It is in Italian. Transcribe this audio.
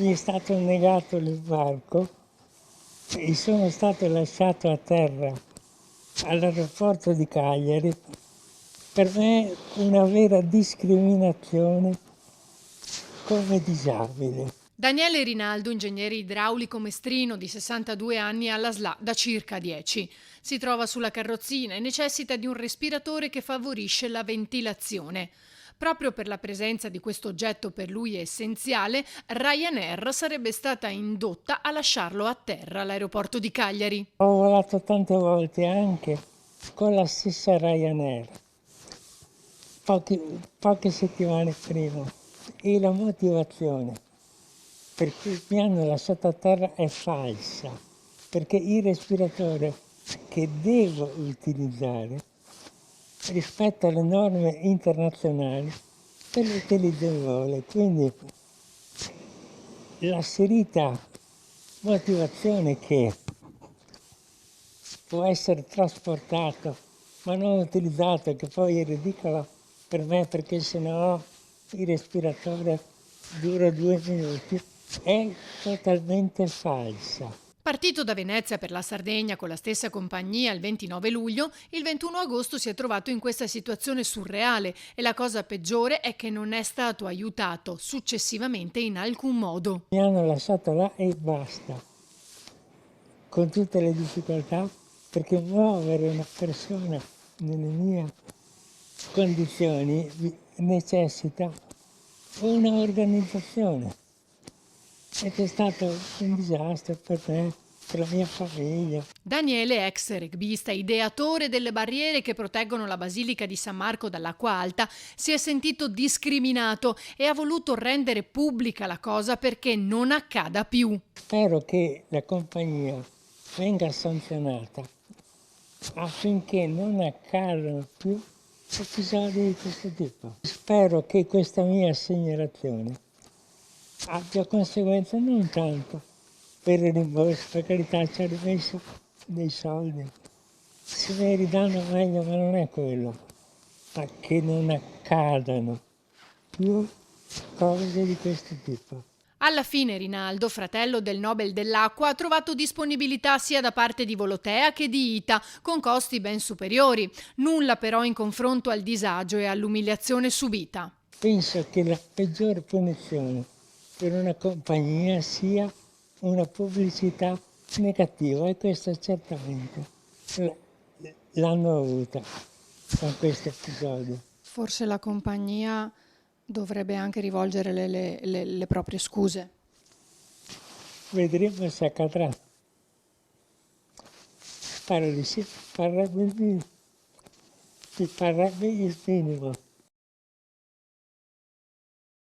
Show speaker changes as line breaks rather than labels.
mi è stato negato l'imbarco e sono stato lasciato a terra all'aeroporto di Cagliari. Per me una vera discriminazione come disabile.
Daniele Rinaldo, ingegnere idraulico mestrino di 62 anni alla SLA da circa 10. Si trova sulla carrozzina e necessita di un respiratore che favorisce la ventilazione. Proprio per la presenza di questo oggetto per lui essenziale, Ryanair sarebbe stata indotta a lasciarlo a terra all'aeroporto di Cagliari.
Ho volato tante volte anche con la stessa Ryanair, poche settimane prima, e la motivazione per cui mi hanno lasciato a terra è falsa, perché il respiratore che devo utilizzare rispetto alle norme internazionali per l'utilizzo in volo. Quindi l'asserita motivazione che può essere trasportato ma non utilizzato, che poi è ridicola per me perché sennò il respiratore dura 2 minuti, è totalmente falsa.
Partito da Venezia per la Sardegna con la stessa compagnia il 29 luglio, il 21 agosto si è trovato in questa situazione surreale e la cosa peggiore è che non è stato aiutato successivamente in alcun modo.
Mi hanno lasciato là e basta, con tutte le difficoltà, perché muovere una persona nelle mie condizioni necessita una organizzazione. Ed è stato un disastro per me, per la mia famiglia.
Daniele, ex rugbista, ideatore delle barriere che proteggono la Basilica di San Marco dall'acqua alta, si è sentito discriminato e ha voluto rendere pubblica la cosa perché non accada più.
Spero che la compagnia venga sanzionata affinché non accadano più episodi di questo tipo. Spero che questa mia segnalazione abbia conseguenze non tanto per il rimborso, per carità ci ha rimesso dei soldi, se me li danno meglio, ma non è quello, ma che non accadano più cose di questo tipo.
Alla fine Rinaldo, fratello del Nobel dell'acqua, ha trovato disponibilità sia da parte di Volotea che di ITA, con costi ben superiori. Nulla però in confronto al disagio e all'umiliazione subita.
Penso che la peggiore punizione per una compagnia sia una pubblicità negativa e questa certamente l'hanno avuta con questo episodio.
Forse la compagnia dovrebbe anche rivolgere le proprie scuse.
Vedremo se accadrà. Spero di sì, mi parrebbe il minimo.